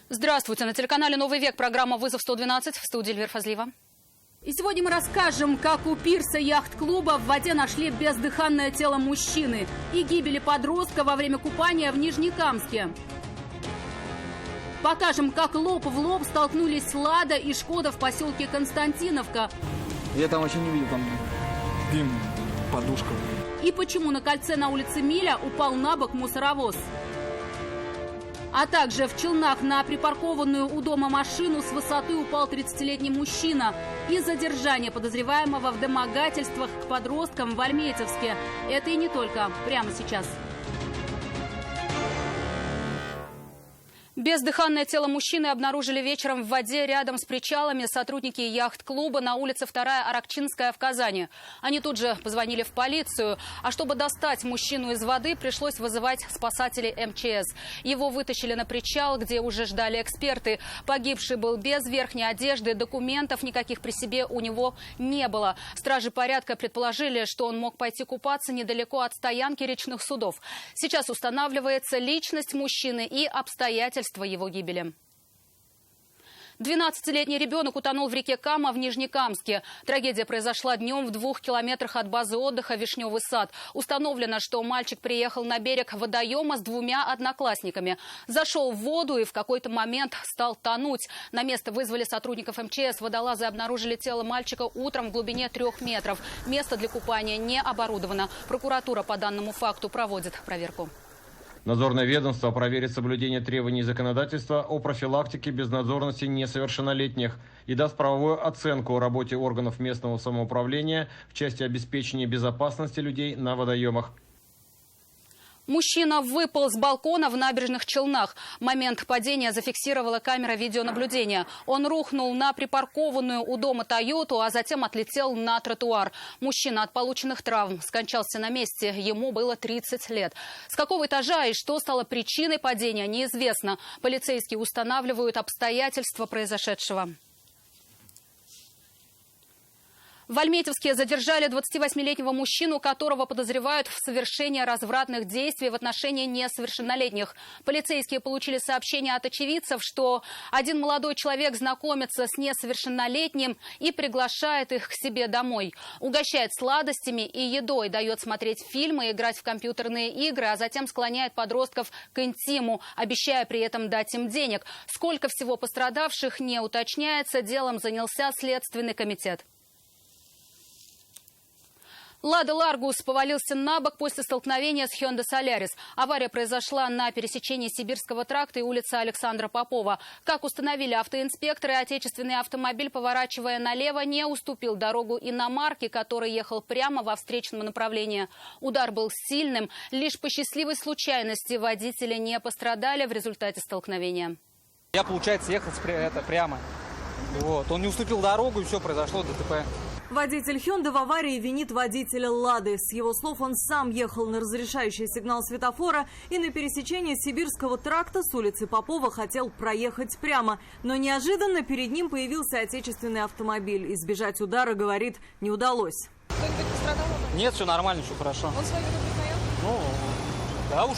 Здравствуйте. На телеканале «Новый век» программа «Вызов 112» в студии Эльвира Фазлиева. И сегодня мы расскажем, как у пирса яхт-клуба в воде нашли бездыханное тело мужчины и гибели подростка во время купания в Нижнекамске. Покажем, как лоб в лоб столкнулись «Лада» и «Шкода» в поселке Константиновка. Я там вообще не видел, там дым, подушка. И почему на кольце на улице Миля упал на бок мусоровоз. А также в Челнах на припаркованную у дома машину с высоты упал 30-летний мужчина. И задержание подозреваемого в домогательствах к подросткам в Альметьевске. Это и не только. Прямо сейчас. Бездыханное тело мужчины обнаружили вечером в воде рядом с причалами сотрудники яхт-клуба на улице 2-я Аракчинская в Казани. Они тут же позвонили в полицию. А чтобы достать мужчину из воды, пришлось вызывать спасателей МЧС. Его вытащили на причал, где уже ждали эксперты. Погибший был без верхней одежды, документов никаких при себе у него не было. Стражи порядка предположили, что он мог пойти купаться недалеко от стоянки речных судов. Сейчас устанавливается личность мужчины и обстоятельства его гибели. 12-летний ребенок утонул в реке Кама в Нижнекамске. Трагедия произошла днем в 2 километрах от базы отдыха «Вишневый сад». Установлено, что мальчик приехал на берег водоема с 2 одноклассниками. Зашел в воду и в какой-то момент стал тонуть. На место вызвали сотрудников МЧС. Водолазы обнаружили тело мальчика утром в глубине 3 метров. Место для купания не оборудовано. Прокуратура по данному факту проводит проверку. Надзорное ведомство проверит соблюдение требований законодательства о профилактике безнадзорности несовершеннолетних и даст правовую оценку работе органов местного самоуправления в части обеспечения безопасности людей на водоемах. Мужчина выпал с балкона в Набережных Челнах. Момент падения зафиксировала камера видеонаблюдения. Он рухнул на припаркованную у дома «Тойоту», а затем отлетел на тротуар. Мужчина от полученных травм скончался на месте. Ему было 30 лет. С какого этажа и что стало причиной падения, неизвестно. Полицейские устанавливают обстоятельства произошедшего. В Альметьевске задержали 28-летнего мужчину, которого подозревают в совершении развратных действий в отношении несовершеннолетних. Полицейские получили сообщение от очевидцев, что один молодой человек знакомится с несовершеннолетним и приглашает их к себе домой. Угощает сладостями и едой, дает смотреть фильмы, играть в компьютерные игры, а затем склоняет подростков к интиму, обещая при этом дать им денег. Сколько всего пострадавших не уточняется, делом занялся Следственный комитет. «Лада Ларгус» повалился на бок после столкновения с Hyundai Solaris. Авария произошла на пересечении Сибирского тракта и улицы Александра Попова. Как установили автоинспекторы, отечественный автомобиль, поворачивая налево, не уступил дорогу иномарке, который ехал прямо во встречном направлении. Удар был сильным. Лишь по счастливой случайности водители не пострадали в результате столкновения. Я, получается, ехал прямо. Вот. Он не уступил дорогу, и все, произошло ДТП. Водитель Hyundai в аварии винит водителя «Лады». С его слов, он сам ехал на разрешающий сигнал светофора и на пересечении Сибирского тракта с улицы Попова хотел проехать прямо. Но неожиданно перед ним появился отечественный автомобиль. Избежать удара, говорит, не удалось. Кто-нибудь пострадал? Нет, все нормально, все хорошо. Он свою вину признает? Ну, да уж.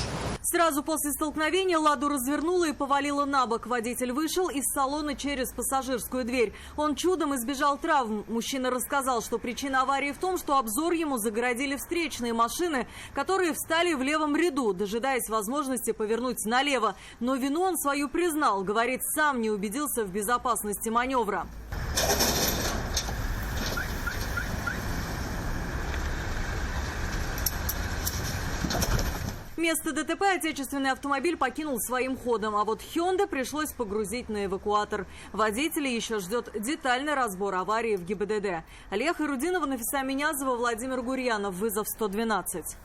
Сразу после столкновения «Ладу» развернула и повалила на бок. Водитель вышел из салона через пассажирскую дверь. Он чудом избежал травм. Мужчина рассказал, что причина аварии в том, что обзор ему загородили встречные машины, которые встали в левом ряду, дожидаясь возможности повернуть налево. Но вину он свою признал. Говорит, сам не убедился в безопасности маневра. Место ДТП отечественный автомобиль покинул своим ходом, а вот Hyundai пришлось погрузить на эвакуатор. Водителя еще ждет детальный разбор аварии в ГИБДД. Олег Ирудинова, Нафиса Минязова, Владимир Гурьянов. Вызов 112.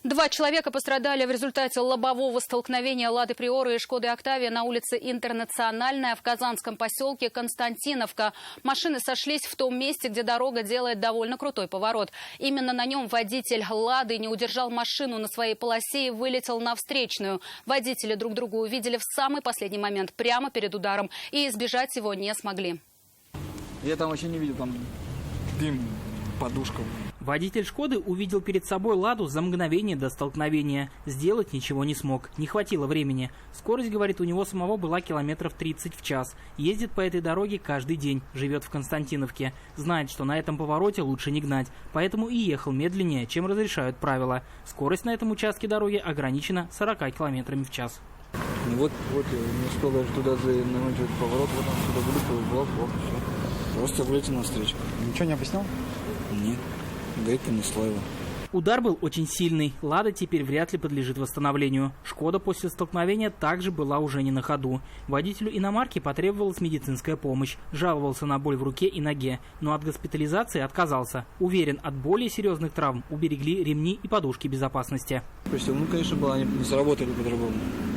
2 человека пострадали в результате лобового столкновения «Лады Приора» и «Шкоды Октавия» на улице Интернациональная в казанском поселке Константиновка. Машины сошлись в том месте, где дорога делает довольно крутой поворот. Именно на нем водитель «Лады» не удержал машину на своей полосе и вылетел на встречную. Водители друг друга увидели в самый последний момент, прямо перед ударом, и избежать его не смогли. Я там вообще не видел, там дым, подушка. Водитель «Шкоды» увидел перед собой «Ладу» за мгновение до столкновения. Сделать ничего не смог. Не хватило времени. Скорость, говорит, у него самого была километров 30 в час. Ездит по этой дороге каждый день. Живет в Константиновке. Знает, что на этом повороте лучше не гнать. Поэтому и ехал медленнее, чем разрешают правила. Скорость на этом участке дороги ограничена 40 километрами в час. Вот не успел даже туда завернуть этот поворот, вот он сюда вылетел, было плохо, все. Просто вылетел навстречу. Ничего не объяснял? Нет, ГАИ понесла его. Удар был очень сильный. «Лада» теперь вряд ли подлежит восстановлению. «Шкода» после столкновения также была уже не на ходу. Водителю иномарки потребовалась медицинская помощь. Жаловался на боль в руке и ноге, но от госпитализации отказался. Уверен, от более серьезных травм уберегли ремни и подушки безопасности. Ну, конечно, было, они не заработали по-другому.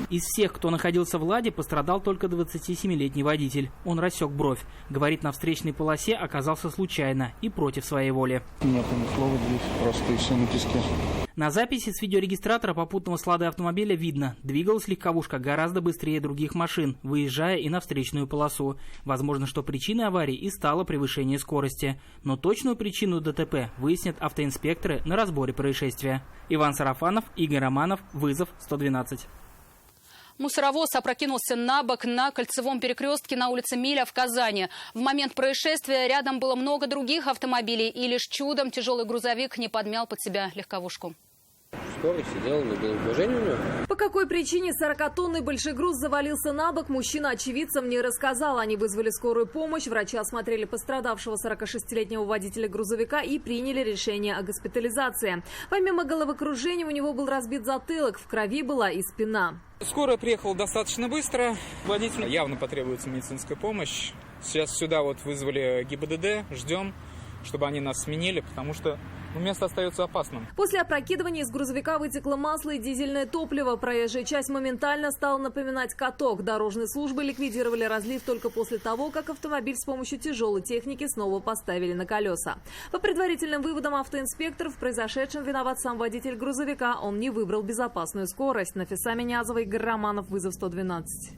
Из всех, кто находился в «Ладе», пострадал только 27-летний водитель. Он рассек бровь. Говорит, на встречной полосе оказался случайно и против своей воли. Нет, не слово здесь, просто и все на песке. На записи с видеорегистратора попутного с «Ладой» автомобиля видно, двигалась легковушка гораздо быстрее других машин, выезжая и на встречную полосу. Возможно, что причиной аварии и стало превышение скорости. Но точную причину ДТП выяснят автоинспекторы на разборе происшествия. Иван Сарафанов, Игорь Романов, вызов 112. Мусоровоз опрокинулся на бок на кольцевом перекрестке на улице Миля в Казани. В момент происшествия рядом было много других автомобилей, и лишь чудом тяжелый грузовик не подмял под себя легковушку. Скорость сидел, не было движения у него. По какой причине 40-тонный большой груз завалился на бок, мужчина очевидцам не рассказал. Они вызвали скорую помощь, врачи осмотрели пострадавшего 46-летнего водителя грузовика и приняли решение о госпитализации. Помимо головокружения у него был разбит затылок, в крови была и спина. Скорая приехала достаточно быстро. Водителю явно потребуется медицинская помощь. Сейчас сюда вызвали ГИБДД, ждем, чтобы они нас сменили, потому что место остается опасным. После опрокидывания из грузовика вытекло масло и дизельное топливо. Проезжая часть моментально стала напоминать каток. Дорожные службы ликвидировали разлив только после того, как автомобиль с помощью тяжелой техники снова поставили на колеса. По предварительным выводам автоинспекторов, в произошедшем виноват сам водитель грузовика. Он не выбрал безопасную скорость. Нафиса Минязова, Игорь Романов, вызов 112.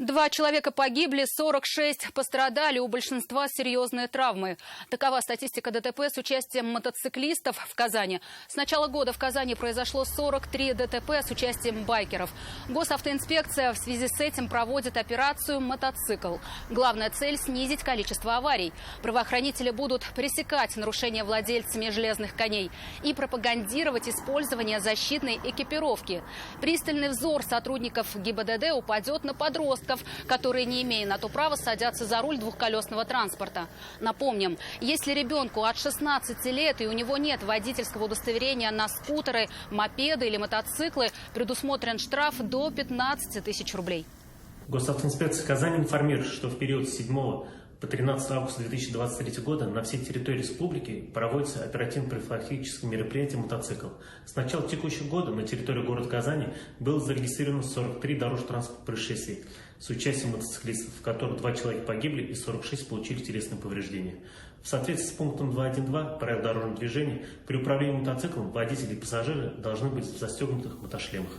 2 человека погибли, 46 пострадали, у большинства серьезные травмы. Такова статистика ДТП с участием мотоциклистов в Казани. С начала года в Казани произошло 43 ДТП с участием байкеров. Госавтоинспекция в связи с этим проводит операцию «Мотоцикл». Главная цель – снизить количество аварий. Правоохранители будут пресекать нарушения владельцами железных коней и пропагандировать использование защитной экипировки. Пристальный взор сотрудников ГИБДД упадет на подростков, которые, не имея на то права, садятся за руль двухколесного транспорта. Напомним, если ребенку от 16 лет и у него нет водительского удостоверения на скутеры, мопеды или мотоциклы, предусмотрен штраф до 15 тысяч рублей. Госавтоинспекция Казани информирует, что в период с 7 по 13 августа 2023 года на всей территории республики проводятся оперативно-профилактические мероприятия «Мотоцикл». С начала текущего года на территории города Казани было зарегистрировано 43 дорожно-транспортных происшествий с участием мотоциклистов, в которых 2 человека погибли и 46 получили телесные повреждения. В соответствии с пунктом 2.1.2 правил дорожного движения при управлении мотоциклом водители и пассажиры должны быть в застегнутых мотошлемах.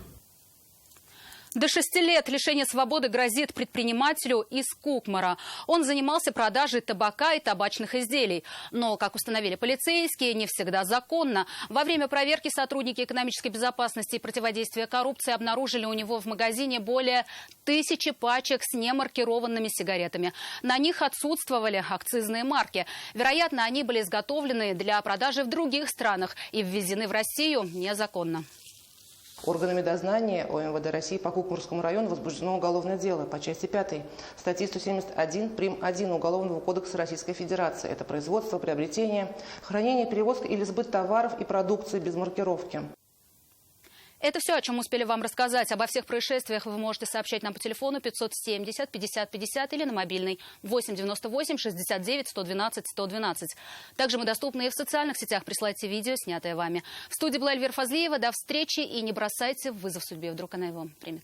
До 6 лет лишение свободы грозит предпринимателю из Кукмара. Он занимался продажей табака и табачных изделий. Но, как установили полицейские, не всегда законно. Во время проверки сотрудники экономической безопасности и противодействия коррупции обнаружили у него в магазине более 1000 пачек с немаркированными сигаретами. На них отсутствовали акцизные марки. Вероятно, они были изготовлены для продажи в других странах и ввезены в Россию незаконно. Органами дознания ОМВД России по Кукмарскому району возбуждено уголовное дело по части 5 статьи 171 прим. 1 Уголовного кодекса Российской Федерации. Это производство, приобретение, хранение, перевозка или сбыт товаров и продукции без маркировки. Это все, о чем успели вам рассказать. Обо всех происшествиях вы можете сообщать нам по телефону 570 50 50 или на мобильный 8 98 69 112 112. Также мы доступны и в социальных сетях. Присылайте видео, снятое вами. В студии была Эльвира Фазлиева. До встречи и не бросайте вызов судьбе. Вдруг она его примет.